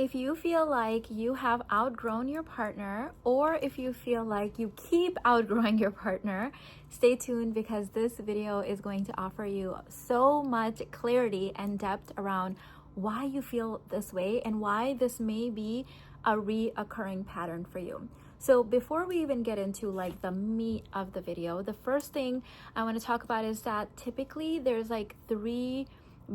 If you feel like you have outgrown your partner, or if you feel like you keep outgrowing your partner, stay tuned because this video is going to offer you so much clarity and depth around why you feel this way and why this may be a reoccurring pattern for you. So before we even get into like the meat of the video, the first thing I want to talk about is that typically there's like three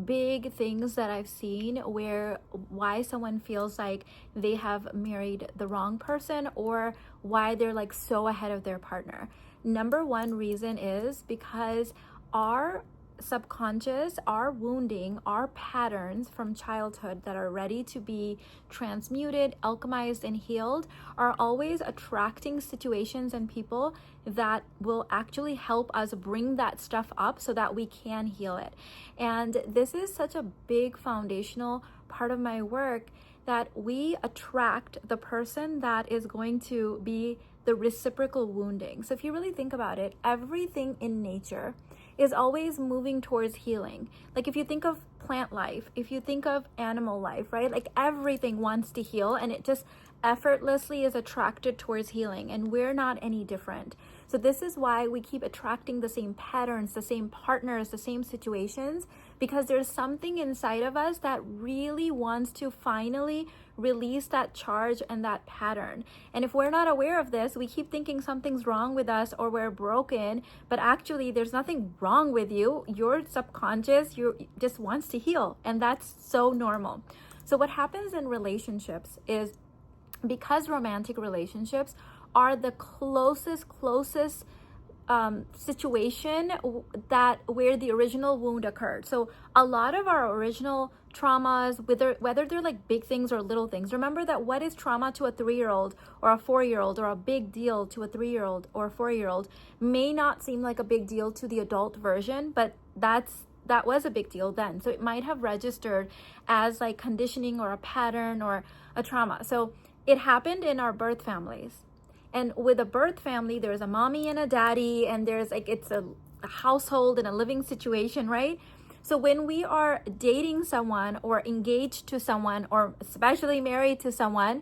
big things that I've seen where why someone feels like they have married the wrong person or why they're like so ahead of their partner. Number one reason is because our subconscious, our wounding, our patterns from childhood that are ready to be transmuted, alchemized, and healed are always attracting situations and people that will actually help us bring that stuff up so that we can heal it. And this is such a big foundational part of my work, that we attract the person that is going to be the reciprocal wounding. So if you really think about it, everything in nature is always moving towards healing. Like if you think of plant life, if you think of animal life, right? Like everything wants to heal and it just effortlessly is attracted towards healing, and we're not any different. So this is why we keep attracting the same patterns, the same partners, the same situations, because there's something inside of us that really wants to finally release that charge and that pattern. And if we're not aware of this, we keep thinking something's wrong with us or we're broken, but actually there's nothing wrong with you. Your subconscious, just wants to heal, and that's so normal. So what happens in relationships is, because romantic relationships are the closest situation that where the original wound occurred. So a lot of our original traumas, whether they're like big things or little things, remember that what is trauma to a 3-year-old or a 4-year-old, or a big deal to a 3-year-old or a 4-year-old, may not seem like a big deal to the adult version, but that was a big deal then. So it might have registered as like conditioning or a pattern or a trauma. So it happened in our birth families. And with a birth family, there's a mommy and a daddy, and there's like, it's a household and a living situation, right? So when we are dating someone or engaged to someone or especially married to someone,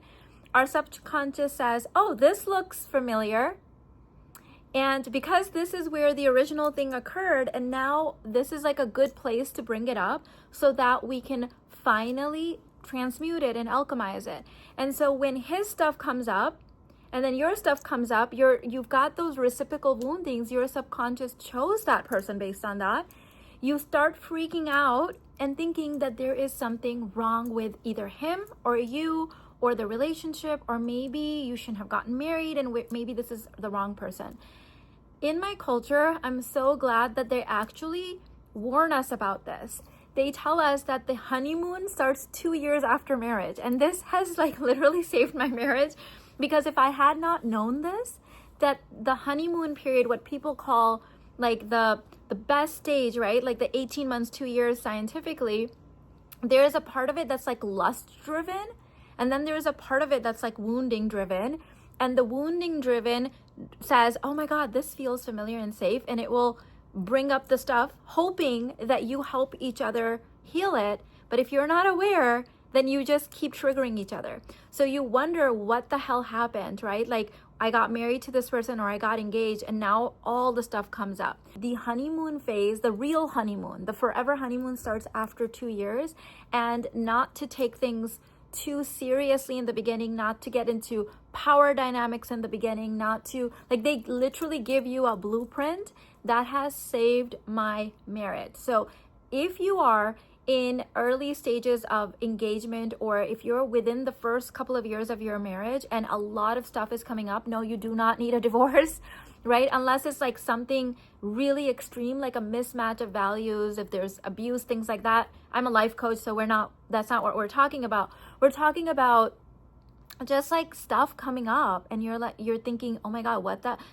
our subconscious says, oh, this looks familiar. And because this is where the original thing occurred, and now this is like a good place to bring it up so that we can finally transmute it and alchemize it. And so when his stuff comes up, and then your stuff comes up, you've got those reciprocal woundings, your subconscious chose that person based on that. You start freaking out and thinking that there is something wrong with either him or you or the relationship, or maybe you shouldn't have gotten married and maybe this is the wrong person. In my culture, I'm so glad that they actually warn us about this. They tell us that the honeymoon starts 2 years after marriage. And this has like literally saved my marriage, because if I had not known this, that the honeymoon period, what people call like the best stage, right? Like the 18 months, 2 years scientifically, there's a part of it that's like lust driven. And then there's a part of it that's like wounding driven. And the wounding driven says, oh my God, this feels familiar and safe. And it will bring up the stuff, hoping that you help each other heal it. But if you're not aware, then you just keep triggering each other. So you wonder what the hell happened, right? Like I got married to this person or I got engaged and now all the stuff comes up. The honeymoon phase, the real honeymoon, the forever honeymoon starts after 2 years, and not to take things too seriously in the beginning, not to get into power dynamics in the beginning, not to, like, they literally give you a blueprint that has saved my marriage. So if you are in early stages of engagement, or if you're within the first couple of years of your marriage and a lot of stuff is coming up, no, you do not need a divorce, right? Unless it's like something really extreme, like a mismatch of values, if there's abuse, things like that. I'm a life coach, so that's not what we're talking about. We're talking about just like stuff coming up and you're thinking, oh my God,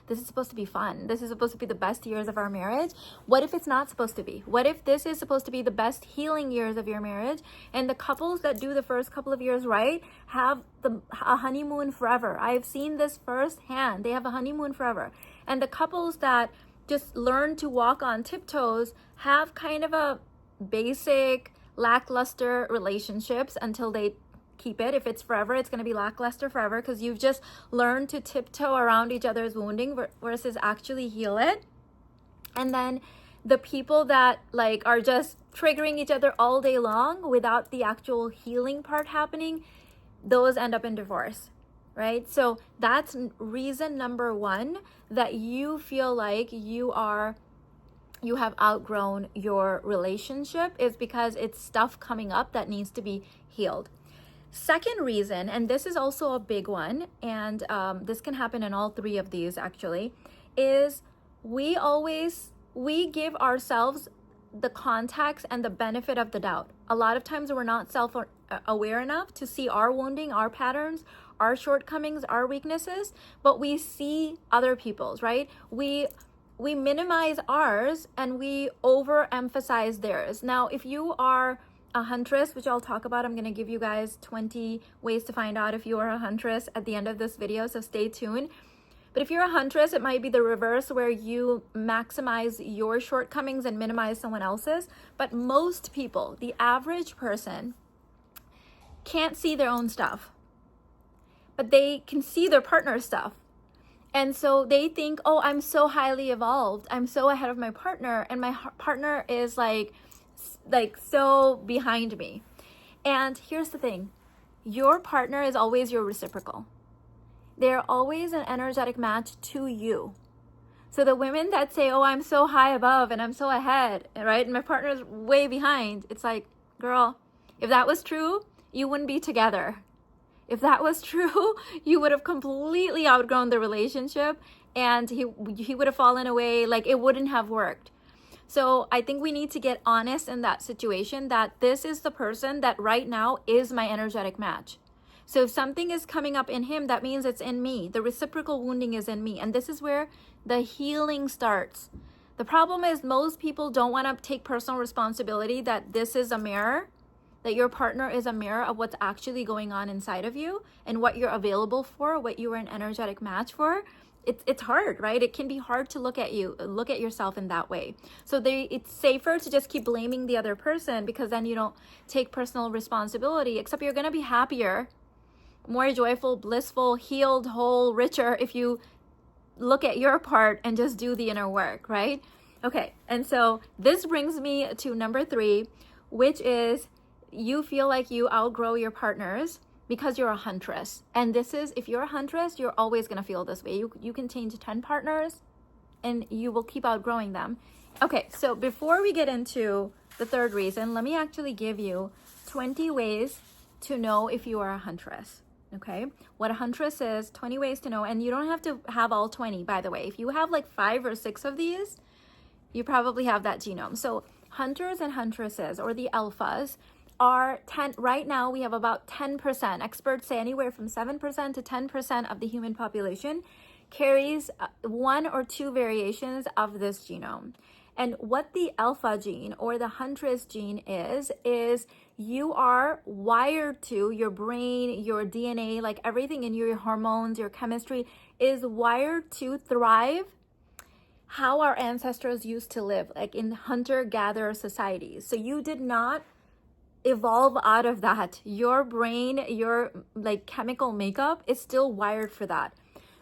this is supposed to be fun. This is supposed to be the best years of our marriage. What if it's not supposed to be? What if this is supposed to be the best healing years of your marriage? And the couples that do the first couple of years right have a honeymoon forever. I've seen this firsthand. They have a honeymoon forever. And the couples that just learn to walk on tiptoes have kind of a basic lackluster relationships until they keep it. If it's forever, it's going to be lackluster forever because you've just learned to tiptoe around each other's wounding versus actually heal it. And then the people that like are just triggering each other all day long without the actual healing part happening, those end up in divorce, right? So that's reason number one that you feel like you have outgrown your relationship, is because it's stuff coming up that needs to be healed. Second reason, and this is also a big one, and this can happen in all three of these actually, is we give ourselves the context and the benefit of the doubt. A lot of times we're not self-aware enough to see our wounding, our patterns, our shortcomings, our weaknesses, but we see other people's, right? We minimize ours and we overemphasize theirs. Now, if you are a huntress, which I'll talk about, I'm going to give you guys 20 ways to find out if you are a huntress at the end of this video, so stay tuned. But if you're a huntress, it might be the reverse, where you maximize your shortcomings and minimize someone else's. But most people, the average person, can't see their own stuff, but they can see their partner's stuff. And so they think, oh, I'm so highly evolved, I'm so ahead of my partner, and my partner is like so behind me. And here's the thing, your partner is always your reciprocal. They're always an energetic match to you. So the women that say, oh, I'm so high above and I'm so ahead, right, and my partner's way behind, it's like, girl, if that was true, you wouldn't be together. If that was true, you would have completely outgrown the relationship and he would have fallen away, like it wouldn't have worked. So I think we need to get honest in that situation, that this is the person that right now is my energetic match. So if something is coming up in him, that means it's in me. The reciprocal wounding is in me. And this is where the healing starts. The problem is most people don't want to take personal responsibility that this is a mirror, that your partner is a mirror of what's actually going on inside of you and what you're available for, what you are an energetic match for. It's hard, right? It can be hard to look at yourself in that way. So it's safer to just keep blaming the other person, because then you don't take personal responsibility, except you're going to be happier, more joyful, blissful, healed, whole, richer if you look at your part and just do the inner work, right? Okay, and so this brings me to number 3, which is you feel like you outgrow your partners because you're a huntress. And this is, if you're a huntress, you're always going to feel this way. You can change 10 partners and you will keep outgrowing them. Okay, so before we get into the third reason, let me actually give you 20 ways to know if you are a huntress. Okay, what a huntress is, 20 ways to know, and you don't have to have all 20, by the way. If you have like 5 or 6 of these, you probably have that genome. So hunters and huntresses, or the alphas, are 10, right now we have about 10%, experts say anywhere from 7% to 10% of the human population carries 1 or 2 variations of this genome. And what the alpha gene or the huntress gene is you are wired to, your brain, your DNA, like everything in you, your hormones, your chemistry is wired to thrive how our ancestors used to live, like in hunter-gatherer societies. So you did not evolve out of that. Your brain, your like chemical makeup is still wired for that.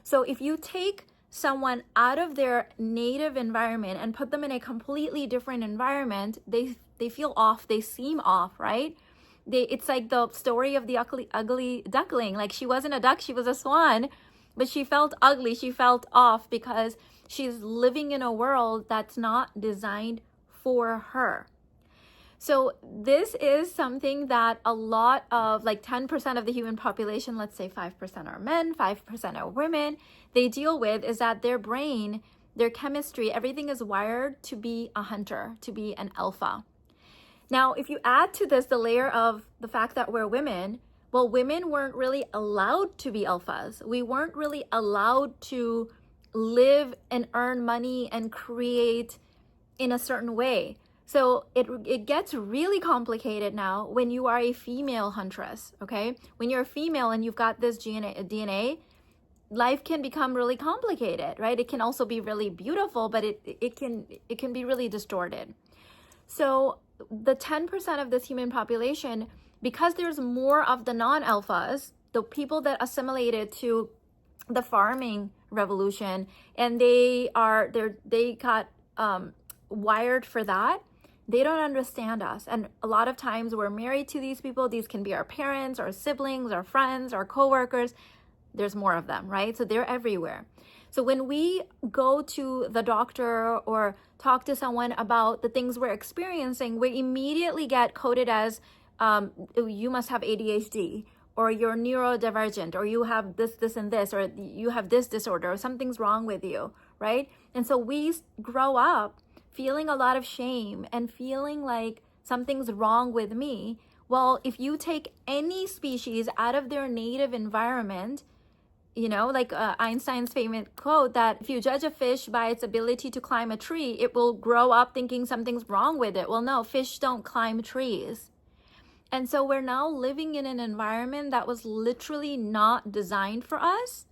So if you take someone out of their native environment and put them in a completely different environment, they feel off, they seem off, right? It's like the story of the ugly duckling. Like she wasn't a duck, she was a swan, but she felt ugly, she felt off because she's living in a world that's not designed for her. So this is something that a lot of, like 10% of the human population, let's say 5% are men, 5% are women, they deal with, is that their brain, their chemistry, everything is wired to be a hunter, to be an alpha. Now, if you add to this the layer of the fact that we're women, well, women weren't really allowed to be alphas. We weren't really allowed to live and earn money and create in a certain way. So it gets really complicated now when you are a female huntress, okay? When you're a female and you've got this DNA, life can become really complicated, right? It can also be really beautiful, but it can be really distorted. So the 10% of this human population, because there's more of the non-alphas, the people that assimilated to the farming revolution, and they got wired for that. They don't understand us. And a lot of times we're married to these people. These can be our parents, our siblings, our friends, our coworkers. There's more of them, right? So they're everywhere. So when we go to the doctor or talk to someone about the things we're experiencing, we immediately get coded as you must have ADHD, or you're neurodivergent, or you have this, and this, or you have this disorder, or something's wrong with you, right? And so we grow up feeling a lot of shame and feeling like something's wrong with me. Well, if you take any species out of their native environment, you know, like Einstein's famous quote that if you judge a fish by its ability to climb a tree, it will grow up thinking something's wrong with it. Well, no, fish don't climb trees. And so we're now living in an environment that was literally not designed for us.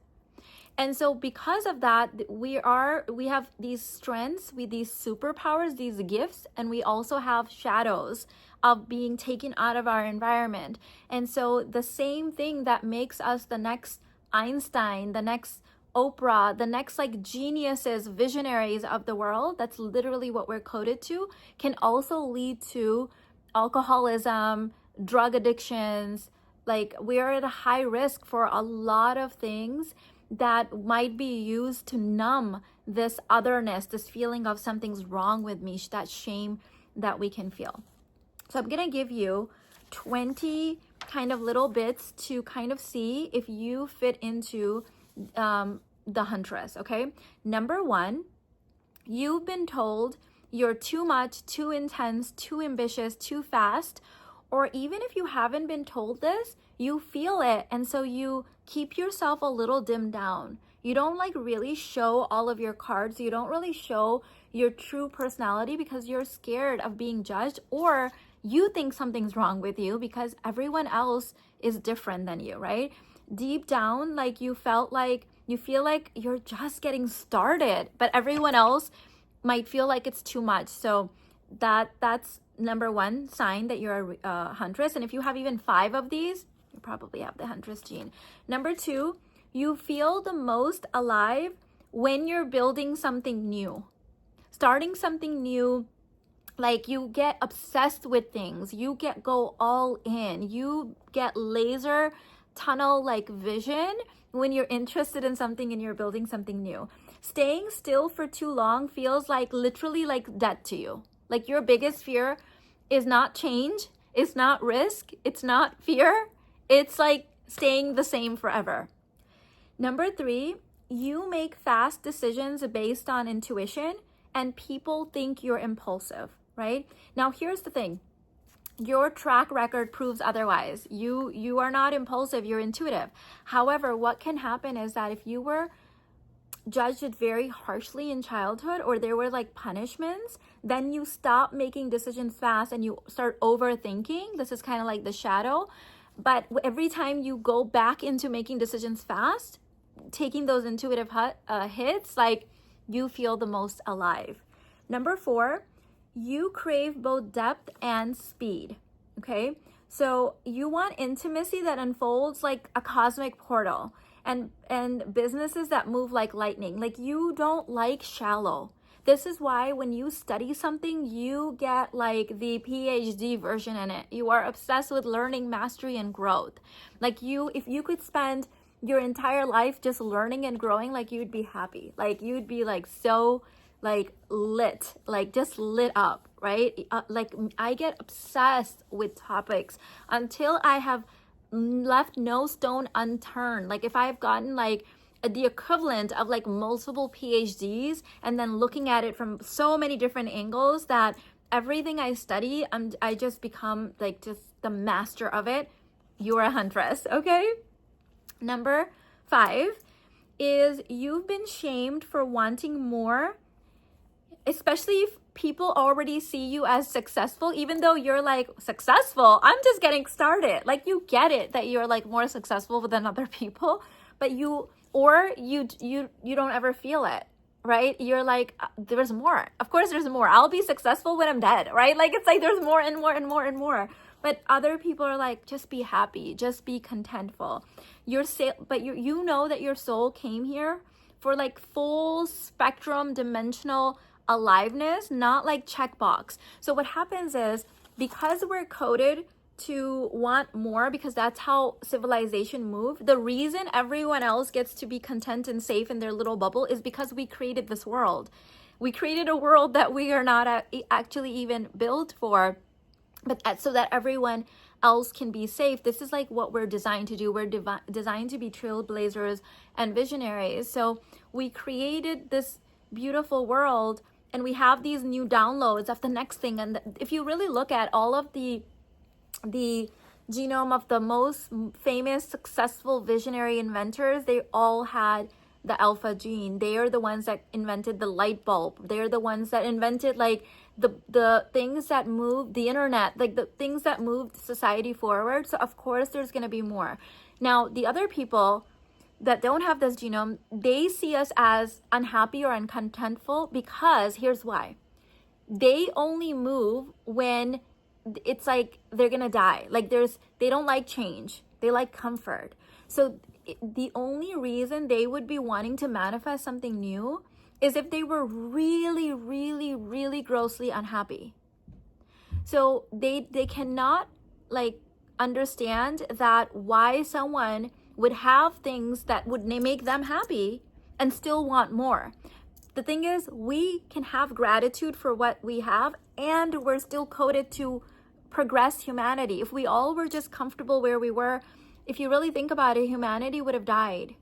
And so because of that, we have these strengths, with these superpowers, these gifts, and we also have shadows of being taken out of our environment. And so the same thing that makes us the next Einstein, the next Oprah, the next like geniuses, visionaries of the world, that's literally what we're coded to, can also lead to alcoholism, drug addictions. Like, we're at a high risk for a lot of things that might be used to numb this otherness, this feeling of something's wrong with me, that shame that we can feel. So I'm gonna give you 20 kind of little bits to kind of see if you fit into the Huntress, okay? Number one, you've been told you're too much, too intense, too ambitious, too fast, or even if you haven't been told this, you feel it, and so you keep yourself a little dimmed down. You don't like really show all of your cards. You don't really show your true personality because you're scared of being judged, or you think something's wrong with you because everyone else is different than you, right? Deep down, like you feel like you're just getting started, but everyone else might feel like it's too much. So that's number one sign that you're a Huntress. And if you have even 5 of these, you probably have the Huntress gene. Number 2, you feel the most alive when you're building something new, starting something new. Like, you get obsessed with things, you go all in, you get laser tunnel like vision when you're interested in something and you're building something new. Staying still for too long feels like literally like death to you. Like, your biggest fear is not change, it's not risk, it's not fear, it's like staying the same forever. Number 3, you make fast decisions based on intuition, and people think you're impulsive, right? Now, here's the thing. Your track record proves otherwise. You are not impulsive, you're intuitive. However, what can happen is that if you were judged very harshly in childhood, or there were like punishments, then you stop making decisions fast and you start overthinking. This is kind of like the shadow. But every time you go back into making decisions fast, taking those intuitive hits, like, you feel the most alive. Number 4, you crave both depth and speed, okay? So you want intimacy that unfolds like a cosmic portal, and businesses that move like lightning. Like, you don't like shallow. This is why when you study something, you get like the PhD version in it. You are obsessed with learning, mastery, and growth. Like, if you could spend your entire life just learning and growing, like, you'd be happy. Like, you'd be like so like lit, like just lit up, right? Like, I get obsessed with topics until I have left no stone unturned. Like, if I've gotten like the equivalent of like multiple PhDs and then looking at it from so many different angles, that everything I study, I just become like just the master of it. You're a Huntress, okay? Number 5 is you've been shamed for wanting more, especially if people already see you as successful, even though you're like, successful? I'm just getting started. Like, you get it that you're like more successful than other people, but you don't ever feel it, right? You're like, there's more. Of course there's more. I'll be successful when I'm dead, right? Like, it's like there's more and more and more and more. But other people are like, just be happy, just be contentful. But you know that your soul came here for like full spectrum dimensional aliveness, not like checkbox. So what happens is, because we're coded to want more, because that's how civilization moved, the reason everyone else gets to be content and safe in their little bubble is because we created this world. We created a world that we are not actually even built for, but so that everyone else can be safe. This is like what we're designed to do. We're designed to be trailblazers and visionaries. So we created this beautiful world, and we have these new downloads of the next thing. And if you really look at all of the genome of the most famous, successful visionary inventors, they all had the alpha gene. They are the ones that invented the light bulb. They're the ones that invented like the things that moved the internet, like the things that moved society forward. So of course there's going to be more. Now, the other people that don't have this genome, they see us as unhappy or uncontentful because here's why. They only move when it's like they're gonna die. Like they don't like change. They like comfort. So the only reason they would be wanting to manifest something new is if they were really, really, really grossly unhappy. So they cannot like understand that why someone would have things that would make them happy and still want more. The thing is, we can have gratitude for what we have, and we're still coded to progress humanity. If we all were just comfortable where we were, if you really think about it, humanity would have died.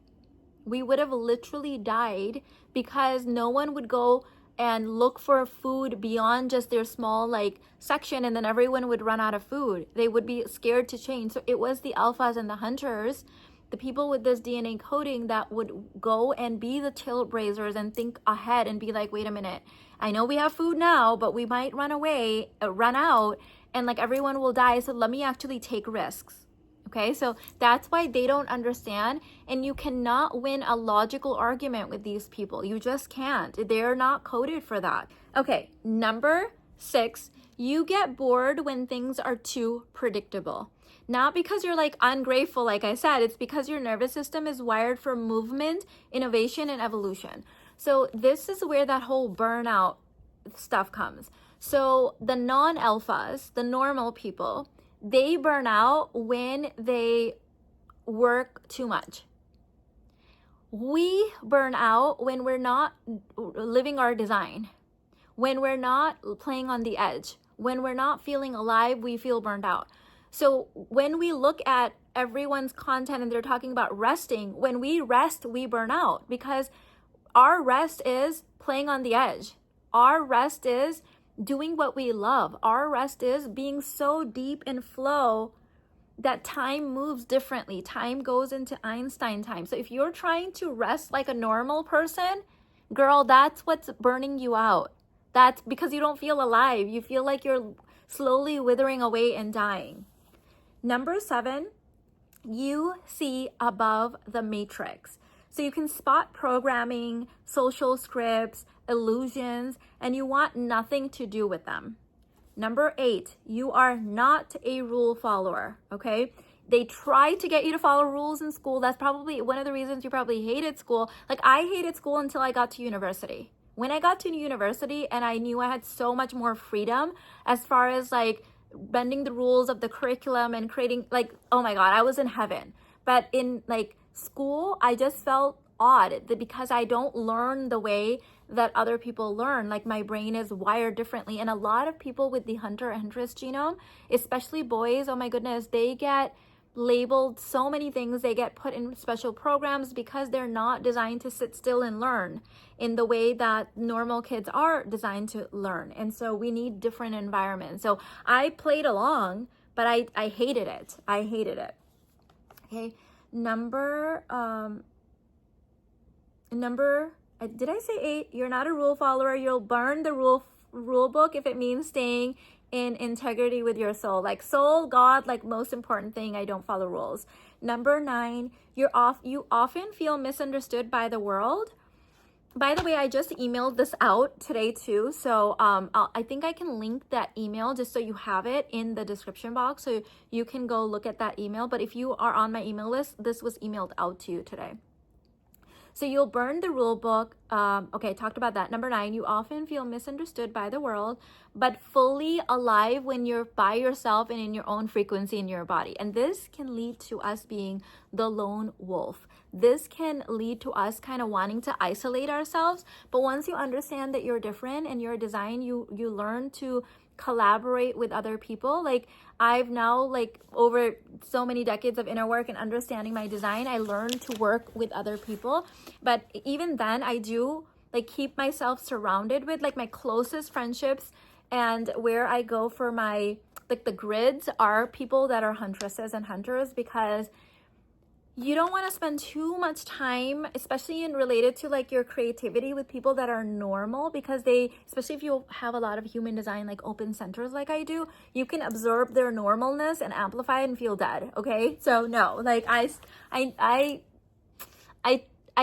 We would have literally died because no one would go and look for food beyond just their small like section, and then everyone would run out of food. They would be scared to change. So it was the alphas and the hunters, the people with this DNA coding, that would go and be the trailblazers and think ahead and be like, wait a minute, I know we have food now, but we might run out, and like everyone will die. So let me actually take risks. Okay, so that's why they don't understand, and you cannot win a logical argument with these people. You just can't. They're not coded for that. Okay, number 6, you get bored when things are too predictable. Not because you're like ungrateful, like I said, it's because your nervous system is wired for movement, innovation, and evolution. So this is where that whole burnout stuff comes. So the non-alphas, the normal people, they burn out when they work too much. We burn out when we're not living our design, when we're not playing on the edge, when we're not feeling alive, we feel burned out. So when we look at everyone's content and they're talking about resting, when we rest, we burn out, because our rest is playing on the edge. Our rest is doing what we love. Our rest is being so deep in flow that time moves differently. Time goes into Einstein time. So if you're trying to rest like a normal person, girl, that's what's burning you out. That's because you don't feel alive. You feel like you're slowly withering away and dying. Number 7, you see above the matrix. So you can spot programming, social scripts, illusions, and you want nothing to do with them. Number 8, you are not a rule follower, okay? They try to get you to follow rules in school. That's probably one of the reasons you probably hated school. Like I hated school until I got to university. When I got to university and I knew I had so much more freedom as far as like bending the rules of the curriculum and creating, like, oh my God, I was in heaven. But in like school, I just felt odd because I don't learn the way that other people learn. Like my brain is wired differently. And a lot of people with the Huntress genome, especially boys, oh my goodness, they get labeled so many things. They get put in special programs because they're not designed to sit still and learn in the way that normal kids are designed to learn. And so we need different environments. So I played along, but I hated it. I hated it. Okay. Did I say 8? You're not a rule follower. You'll burn the rule book if it means staying in integrity with your soul. Like soul, God, like most important thing, I don't follow rules. Number 9, you often feel misunderstood by the world. By the way, I just emailed this out today too. So I think I can link that email just so you have it in the description box. So you can go look at that email. But if you are on my email list, this was emailed out to you today. So you'll burn the rule book. Okay, talked about that. Number 9, you often feel misunderstood by the world, but fully alive when you're by yourself and in your own frequency in your body. And this can lead to us being the lone wolf. This can lead to us kind of wanting to isolate ourselves. But once you understand that you're different and you're designed, you learn to collaborate with other people. Like I've now, like over so many decades of inner work and understanding my design, I learned to work with other people. But even then, I do like keep myself surrounded with like my closest friendships, and where I go for my like the grids are people that are huntresses and hunters, because you don't want to spend too much time, especially in related to like your creativity, with people that are normal, because they, especially if you have a lot of human design, like open centers like I do, you can absorb their normalness and amplify it and feel dead. Okay. So no, like I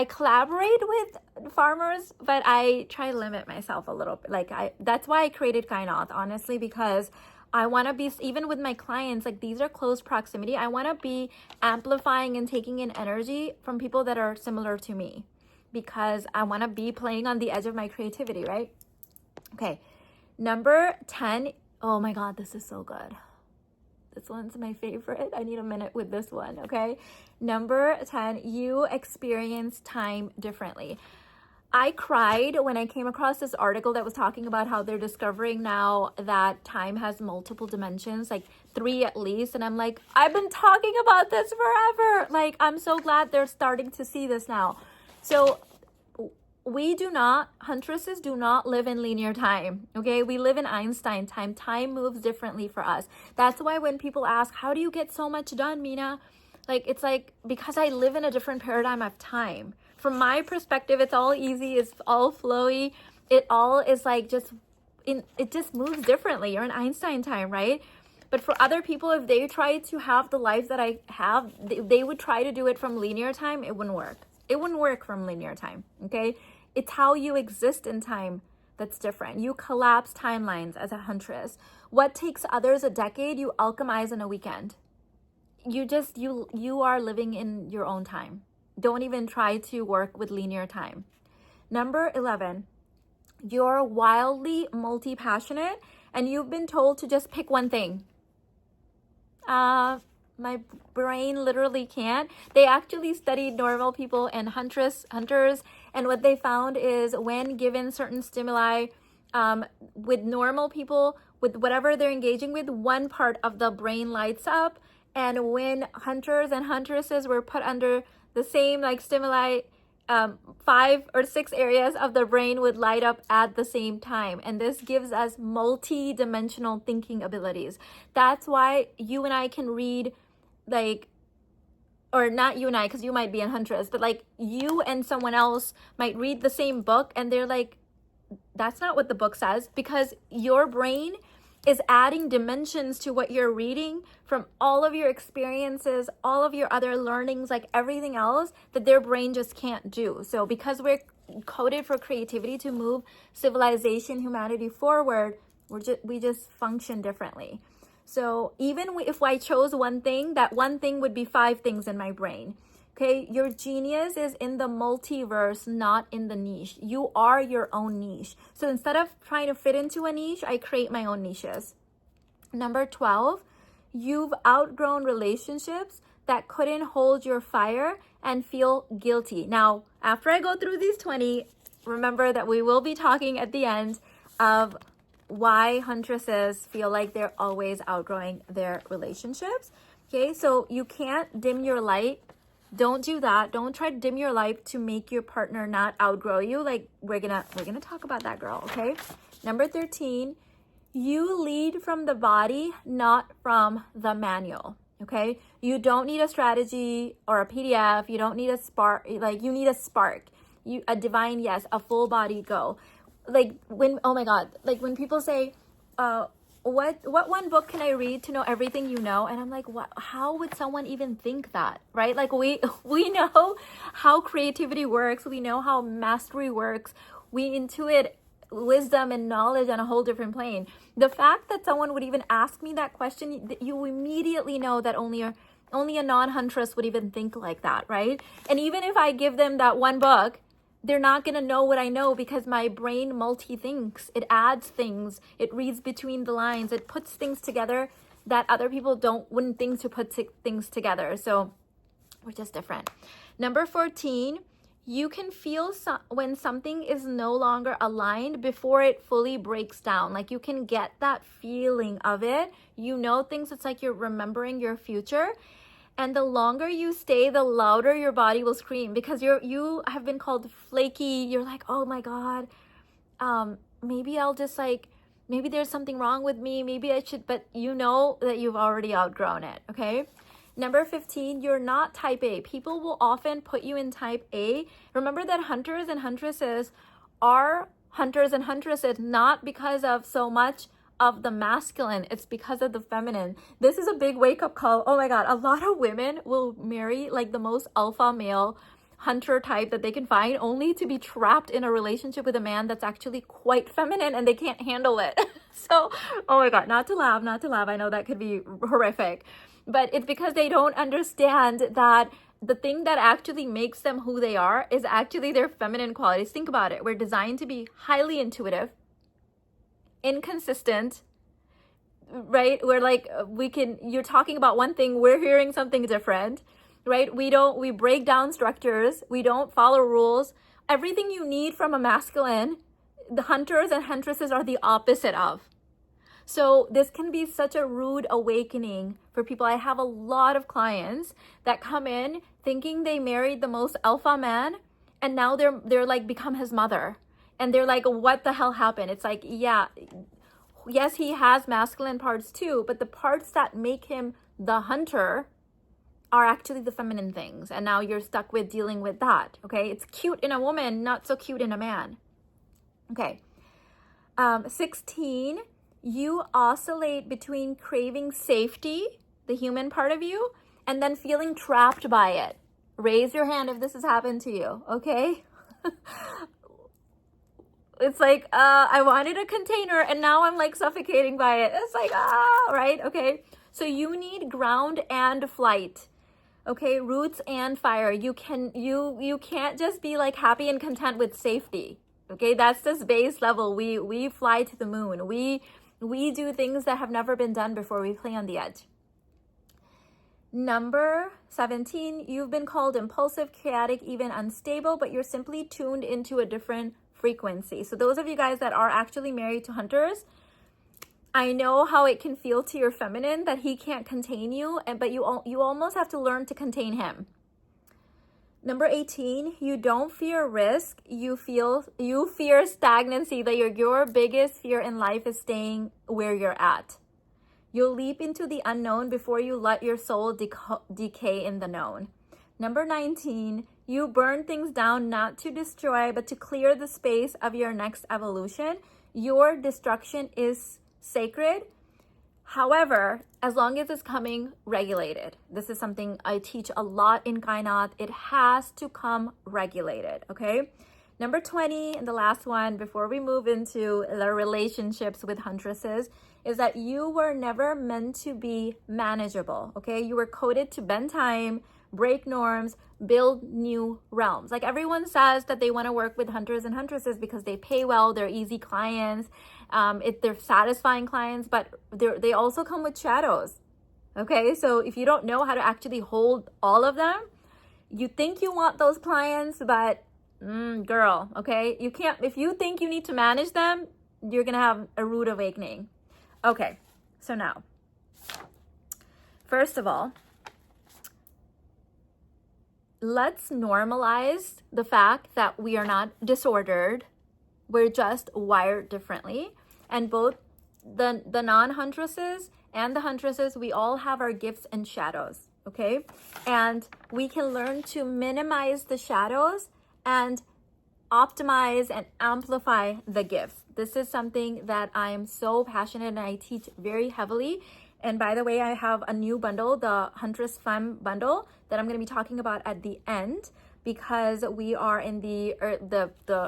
collaborate with farmers, but I try to limit myself a little bit. Like that's why I created Kainath, honestly, because I want to be, even with my clients, like these are close proximity. I want to be amplifying and taking in energy from people that are similar to me, because I want to be playing on the edge of my creativity, right? Okay. Number 10. Oh my God, this is so good. This one's my favorite. I need a minute with this one. Okay. Number 10, you experience time differently. I cried when I came across this article that was talking about how they're discovering now that time has multiple dimensions, like 3 at least. And I'm like, I've been talking about this forever. Like, I'm so glad they're starting to see this now. So huntresses do not live in linear time. Okay. We live in Einstein time. Time moves differently for us. That's why when people ask, how do you get so much done, Mina? Like, it's like, because I live in a different paradigm of time. From my perspective, it's all easy. It's all flowy. It all is like it just moves differently. You're in Einstein time, right? But for other people, if they try to have the life that I have, they would try to do it from linear time. It wouldn't work. It wouldn't work from linear time. Okay. It's how you exist in time that's different. You collapse timelines as a huntress. What takes others a decade, you alchemize in a weekend. You are living in your own time. Don't even try to work with linear time. Number 11, you're wildly multipassionate and you've been told to just pick one thing. My brain literally can't. They actually studied normal people and hunters, and what they found is when given certain stimuli, with normal people, with whatever they're engaging with, one part of the brain lights up, and when hunters and huntresses were put under the same like stimuli, 5 or 6 areas of the brain would light up at the same time. And this gives us multi-dimensional thinking abilities. That's why you and I can read, like, or not you and I, because you might be a huntress, but like you and someone else might read the same book and they're like, that's not what the book says, because your brain is adding dimensions to what you're reading from all of your experiences, all of your other learnings, like everything else that their brain just can't do. So because we're coded for creativity to move civilization, humanity forward, we just function differently. So even if I chose one thing, that one thing would be 5 things in my brain. Okay, your genius is in the multiverse, not in the niche. You are your own niche. So instead of trying to fit into a niche, I create my own niches. Number 12, you've outgrown relationships that couldn't hold your fire and feel guilty. Now, after I go through these 20, remember that we will be talking at the end of why huntresses feel like they're always outgrowing their relationships. Okay, so you can't dim your light. Don't do that. Don't try to dim your light to make your partner not outgrow you. Like we're gonna talk about that, girl. Okay. Number 13, you lead from the body, not from the manual. Okay. You don't need a strategy or a PDF. You don't need a spark. Like you need a spark. A divine yes, a full body go. Like when, oh my God, like when people say, what one book can I read to know everything you know? And I'm like, what? How would someone even think that, right? Like we know how creativity works. We know how mastery works. We intuit wisdom and knowledge on a whole different plane. The fact that someone would even ask me that question, you immediately know that only a non-huntress would even think like that, right? And even if I give them that one book, they're not going to know what I know because my brain multi-thinks. It adds things. It reads between the lines. It puts things together that other people wouldn't think to put things together. So we're just different. Number 14, you can feel when something is no longer aligned before it fully breaks down. Like you can get that feeling of it. You know things. It's like you're remembering your future. And the longer you stay, the louder your body will scream because you have been called flaky. You're like, oh my God, maybe I'll just maybe there's something wrong with me. Maybe I should, but you know that you've already outgrown it. Okay. Number 15, you're not type A. People will often put you in type A. Remember that hunters and huntresses are hunters and huntresses, not because of so much of the masculine, it's because of the feminine. This is a big wake-up call. Oh my God, a lot of women will marry like the most alpha male hunter type that they can find, only to be trapped in a relationship with a man that's actually quite feminine and they can't handle it. So, oh my God, not to laugh. I know that could be horrific, but it's because they don't understand that the thing that actually makes them who they are is actually their feminine qualities. Think about it. We're designed to be highly intuitive, inconsistent, right? We're like, you're talking about one thing, we're hearing something different, right? We break down structures. We don't follow rules. Everything you need from a masculine, the hunters and huntresses are the opposite of. So this can be such a rude awakening for people. I have a lot of clients that come in thinking they married the most alpha man, and now they're like become his mother. And they're like, what the hell happened? It's like, yeah, yes, he has masculine parts too, but the parts that make him the hunter are actually the feminine things. And now you're stuck with dealing with that. Okay. It's cute in a woman, not so cute in a man. Okay. 16, you oscillate between craving safety, the human part of you, and then feeling trapped by it. Raise your hand if this has happened to you. Okay. It's like, I wanted a container and now I'm like suffocating by it. It's like, right? Okay. So you need ground and flight. Okay. Roots and fire. You can't just be like happy and content with safety. Okay. That's just base level. We fly to the moon. We do things that have never been done before. We play on the edge. Number 17, you've been called impulsive, chaotic, even unstable, but you're simply tuned into a different frequency. So those of you guys that are actually married to hunters, I know how it can feel to your feminine that he can't contain you, but you almost have to learn to contain him. Number 18, you don't fear risk. You fear stagnancy. That your biggest fear in life is staying where you're at. You'll leap into the unknown before you let your soul decay in the known. Number 19, you burn things down not to destroy, but to clear the space of your next evolution. Your destruction is sacred. However, as long as it's coming regulated, this is something I teach a lot in Kainat. It has to come regulated, okay? Number 20, and the last one before we move into the relationships with huntresses, is that you were never meant to be manageable, okay? You were coded to bend time, break norms, build new realms. Like everyone says that they want to work with hunters and huntresses because they pay well, they're easy clients, they're satisfying clients, but they also come with shadows, okay? So if you don't know how to actually hold all of them, you think you want those clients, but girl, okay? You can't, if you think you need to manage them, you're going to have a rude awakening. Okay, so now, first of all, let's normalize the fact that we are not disordered. We're just wired differently. And both the non-huntresses and the huntresses, we all have our gifts and shadows, okay? And we can learn to minimize the shadows and optimize and amplify the gifts. This is something that I am so passionate and I teach very heavily. And by the way, I have a new bundle, the Huntress Fun Bundle, that I'm going to be talking about at the end, because we are in the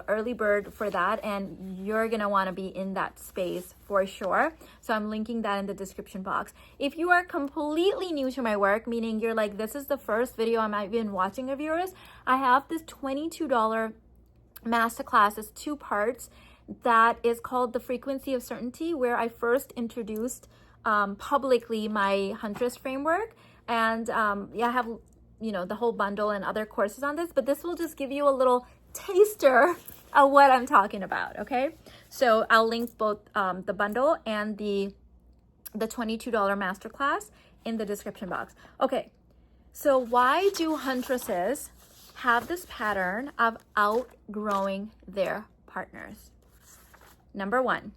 early bird for that, and you're gonna want to be in that space for sure. So I'm linking that in the description box. If you are completely new to my work, meaning you're like, this is the first video I might be watching of yours, I have this $22 masterclass. It's 2 parts that is called The Frequency of Certainty, where I first introduced publicly my Huntress framework. And yeah, I have the whole bundle and other courses on this, but this will just give you a little taster of what I'm talking about. Okay, so I'll link both the bundle and the $22 masterclass in the description box. Okay, so why do huntresses have this pattern of outgrowing their partners? Number 1,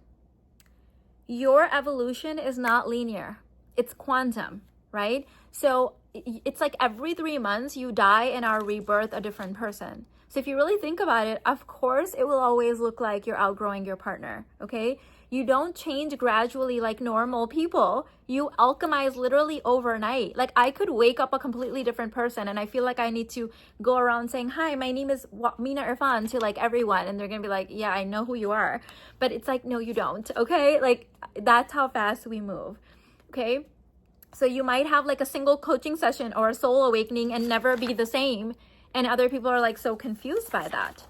your evolution is not linear, it's quantum, right? So it's like every 3 months you die and are rebirth a different person. So if you really think about it, of course it will always look like you're outgrowing your partner. Okay, you don't change gradually like normal people. You alchemize literally overnight. Like I could wake up a completely different person and I feel like I need to go around saying, hi, my name is Mina Irfan to like everyone, and they're gonna be like, yeah, I know who you are. But it's like, no, you don't. Okay, like that's how fast we move. Okay, so you might have like a single coaching session or a soul awakening and never be the same. And other people are like so confused by that.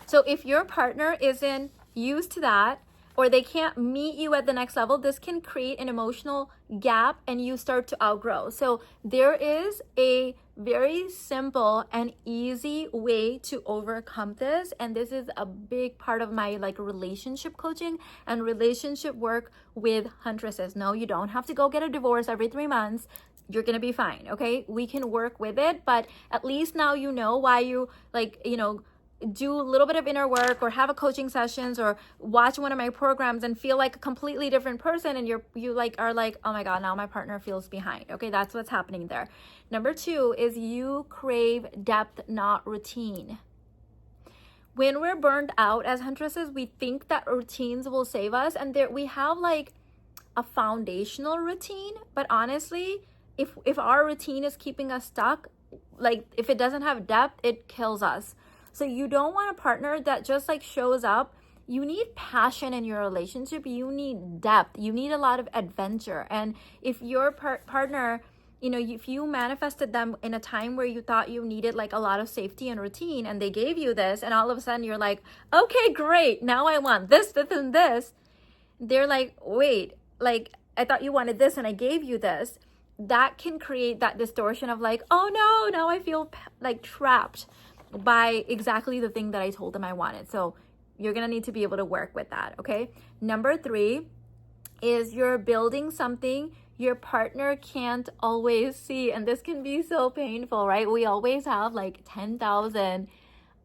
So if your partner isn't used to that, or they can't meet you at the next level, this can create an emotional gap and you start to outgrow. So there is a very simple and easy way to overcome this. And this is a big part of my like relationship coaching and relationship work with huntresses. No, you don't have to go get a divorce every 3 months. You're going to be fine. Okay. We can work with it, but at least now you know why you do a little bit of inner work or have a coaching sessions or watch one of my programs and feel like a completely different person. And you are like, oh my God, now my partner feels behind. Okay. That's what's happening there. Number 2 is you crave depth, not routine. When we're burned out as huntresses, we think that routines will save us. And there we have like a foundational routine, but honestly, if our routine is keeping us stuck, like if it doesn't have depth, it kills us. So you don't want a partner that just like shows up. You need passion in your relationship. You need depth. You need a lot of adventure. And if your partner, if you manifested them in a time where you thought you needed like a lot of safety and routine, and they gave you this, and all of a sudden you're like, okay, great. Now I want this, this, and this. They're like, wait, like I thought you wanted this and I gave you this. That can create that distortion of like, oh no, now I feel like trapped by exactly the thing that I told them I wanted. So you're going to need to be able to work with that. Okay. Number 3 is you're building something your partner can't always see. And this can be so painful, right? We always have like 10,000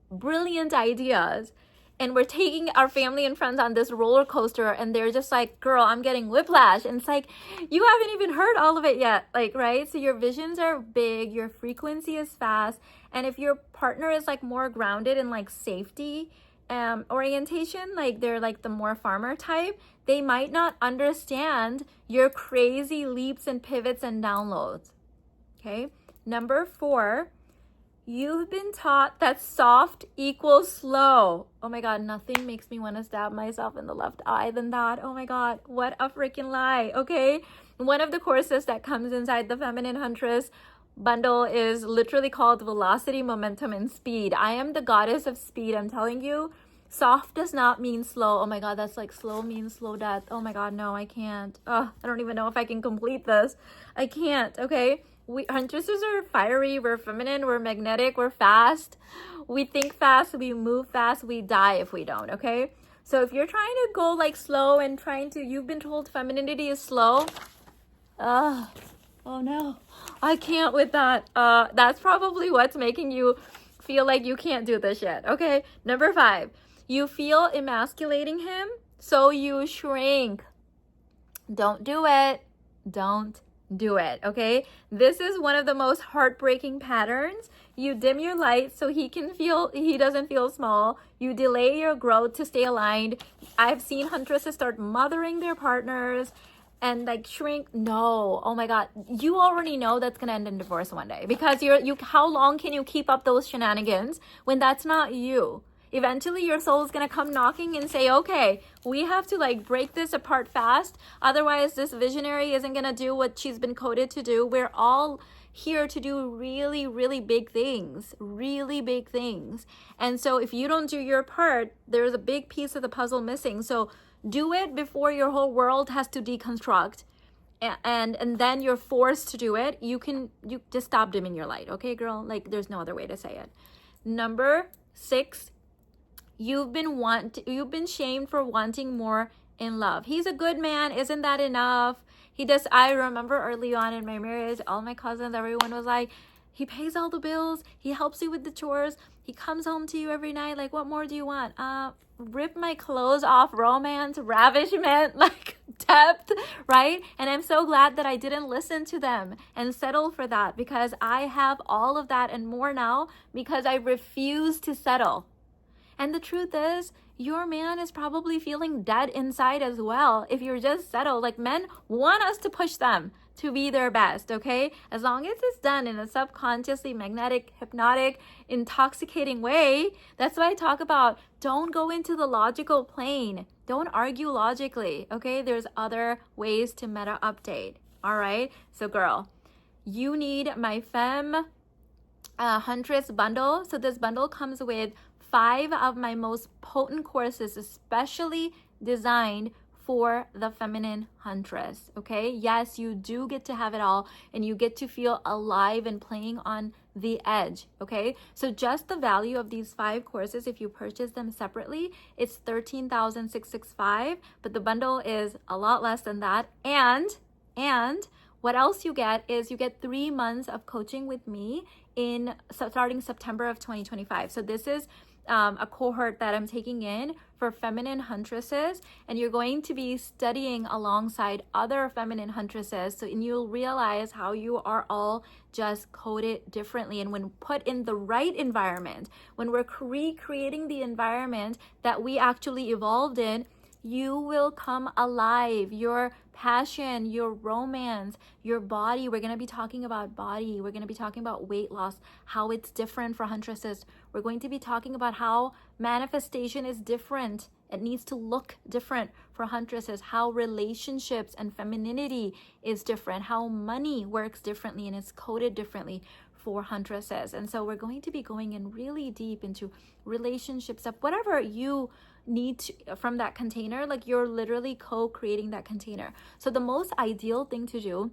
brilliant ideas. And we're taking our family and friends on this roller coaster, and they're just like, girl, I'm getting whiplash. And it's like, you haven't even heard all of it yet. Like, right? So your visions are big, your frequency is fast. And if your partner is like more grounded in like safety orientation, like they're like the more farmer type, they might not understand your crazy leaps and pivots and downloads. Okay. Number 4, you've been taught that soft equals slow. Oh my God, nothing makes me want to stab myself in the left eye than that. Oh my God, what a freaking lie. Okay. One of the courses that comes inside the Feminine Huntress bundle is literally called Velocity, Momentum, and Speed. I am the goddess of speed. I'm telling you, soft does not mean slow. Oh my God, that's like slow means slow death. Oh my God, no, I can't. I don't even know if I can complete this. I can't. Okay. We huntresses are fiery, we're feminine, we're magnetic, we're fast. We think fast, we move fast, we die if we don't, okay? So if you're trying to go like slow and you've been told femininity is slow, oh no, I can't with that. That's probably what's making you feel like you can't do this shit, okay? Number 5, you feel emasculating him, so you shrink. Don't do it. Don't do it. Okay. This is one of the most heartbreaking patterns. You dim your light so he doesn't feel small. You delay your growth to stay aligned. I've seen huntresses start mothering their partners and like shrink. No, oh my God, you already know that's gonna end in divorce one day, because how long can you keep up those shenanigans when that's not you? Eventually your soul is gonna come knocking and say, okay, we have to like break this apart fast. Otherwise this visionary isn't gonna do what she's been coded to do. We're all here to do really, really big things, really big things. And so if you don't do your part, there's a big piece of the puzzle missing. So do it before your whole world has to deconstruct. And then you're forced to do it. You just stop dimming your light. Okay, girl? Like there's no other way to say it. Number 6, you've been shamed for wanting more in love. He's a good man. Isn't that enough? I remember early on in my marriage, all my cousins, everyone was like, he pays all the bills. He helps you with the chores. He comes home to you every night. Like, what more do you want? Rip my clothes off, romance, ravishment, like depth, right? And I'm so glad that I didn't listen to them and settle for that, because I have all of that and more now because I refuse to settle. And the truth is, your man is probably feeling dead inside as well if you're just settled. Like, men want us to push them to be their best, okay? As long as it's done in a subconsciously magnetic, hypnotic, intoxicating way. That's why I talk about don't go into the logical plane. Don't argue logically, okay? There's other ways to meta update, all right? So girl, you need my Femme Huntress bundle. So this bundle comes with 5 of my most potent courses, especially designed for the feminine huntress, okay? Yes, you do get to have it all, and you get to feel alive and playing on the edge, okay? So just the value of these 5 courses, if you purchase them separately, it's $13,665, but the bundle is a lot less than that. And what else you get is you get 3 months of coaching with me starting September of 2025. So this is a cohort that I'm taking in for feminine huntresses, and you're going to be studying alongside other feminine huntresses, and you'll realize how you are all just coded differently. And when put in the right environment, when we're recreating the environment that we actually evolved in, you will come alive. Your passion, your romance, your body. We're going to be talking about body. We're going to be talking about weight loss, how it's different for huntresses. We're going to be talking about how manifestation is different. It needs to look different for huntresses, how relationships and femininity is different, how money works differently and is coded differently for huntresses. And so we're going to be going in really deep into relationship stuff, whatever you need from that container. Like, you're literally co-creating that container. So the most ideal thing to do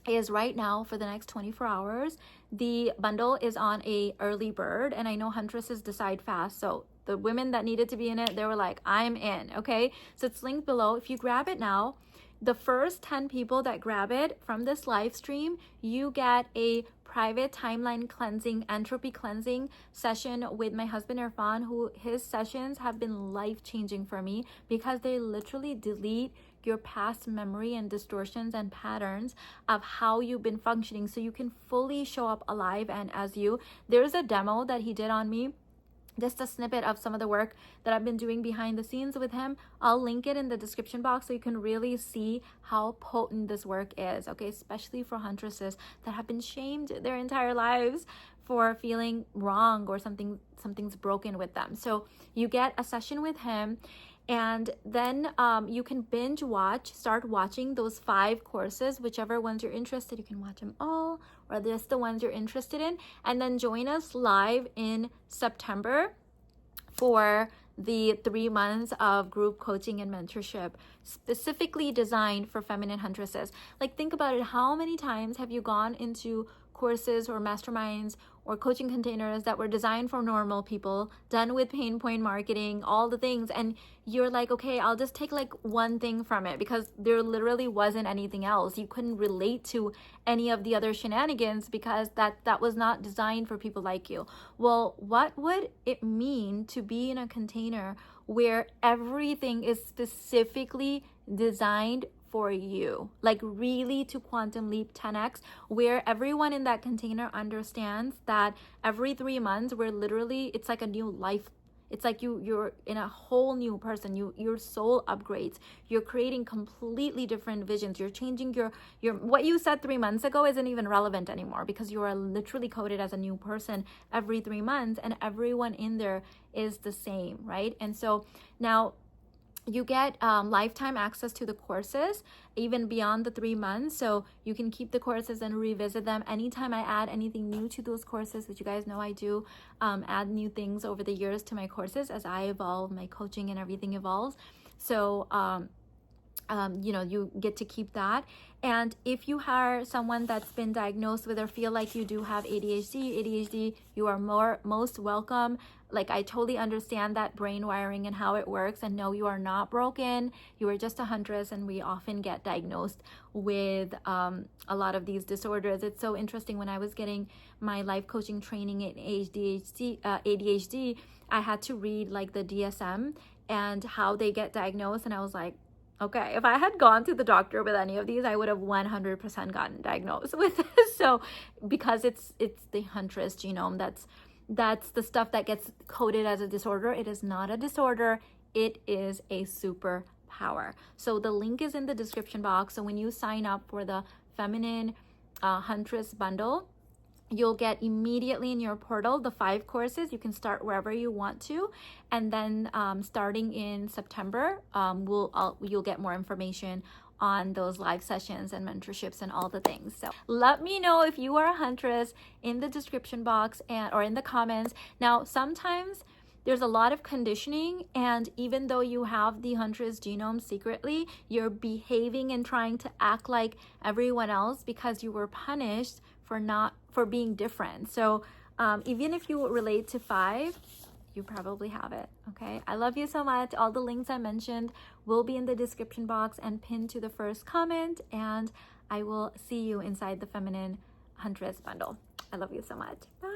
is right now, for the next 24 hours, the bundle is on a early bird, and I know huntresses decide fast. So the women that needed to be in it, they were like, I'm in, okay? So it's linked below. If you grab it now, the first 10 people that grab it from this live stream, you get a private timeline cleansing, entropy cleansing session with my husband Irfan, who his sessions have been life-changing for me because they literally delete your past memory and distortions and patterns of how you've been functioning, so you can fully show up alive and as you. There's a demo that he did on me, just a snippet of some of the work that I've been doing behind the scenes with him. I'll link it in the description box so you can really see how potent this work is, okay? Especially for huntresses that have been shamed their entire lives for feeling wrong or something's broken with them. So you get a session with him, and then you can start watching those 5 courses, whichever ones you're interested. You can watch them all, or just the ones you're interested in, and then join us live in September for the 3 months of group coaching and mentorship specifically designed for feminine huntresses. Like, think about it. How many times have you gone into courses or masterminds or coaching containers that were designed for normal people, done with pain point marketing, all the things, and you're like, okay, I'll just take like one thing from it because there literally wasn't anything else. You couldn't relate to any of the other shenanigans because that was not designed for people like you. Well, what would it mean to be in a container where everything is specifically designed for you, like really to quantum leap 10x, where everyone in that container understands that every 3 months we're literally, it's like a new life. It's like you're in a whole new person. Your soul upgrades. You're creating completely different visions. You're changing your what you said 3 months ago isn't even relevant anymore, because you are literally coded as a new person every 3 months, and everyone in there is the same, right? And so now you get lifetime access to the courses, even beyond the 3 months. So you can keep the courses and revisit them anytime I add anything new to those courses, which you guys know I do add new things over the years to my courses as I evolve, my coaching and everything evolves. So you know, you get to keep that. And if you are someone that's been diagnosed with or feel like you do have ADHD, you are most welcome. Like, I totally understand that brain wiring and how it works, and no, you are not broken. You are just a huntress, and we often get diagnosed with a lot of these disorders. It's so interesting. When I was getting my life coaching training in ADHD, I had to read like the DSM and how they get diagnosed, and I was like, okay, if I had gone to the doctor with any of these, I would have 100% gotten diagnosed with this. So because it's the Huntress genome, that's the stuff that gets coded as a disorder. It is not a disorder. It is a superpower. So the link is in the description box. So when you sign up for the Feminine Huntress Bundle, you'll get immediately in your portal the 5 courses. You can start wherever you want to, and then starting in September, you'll get more information on those live sessions and mentorships and all the things. So let me know if you are a huntress in the description box or in the comments. Now, sometimes there's a lot of conditioning, and even though you have the Huntress genome secretly, you're behaving and trying to act like everyone else because you were punished for being different. So even if you relate to 5, you probably have it. Okay, I love you so much. All the links I mentioned will be in the description box and pinned to the first comment, and I will see you inside the Feminine Huntress Bundle. I love you so much. Bye.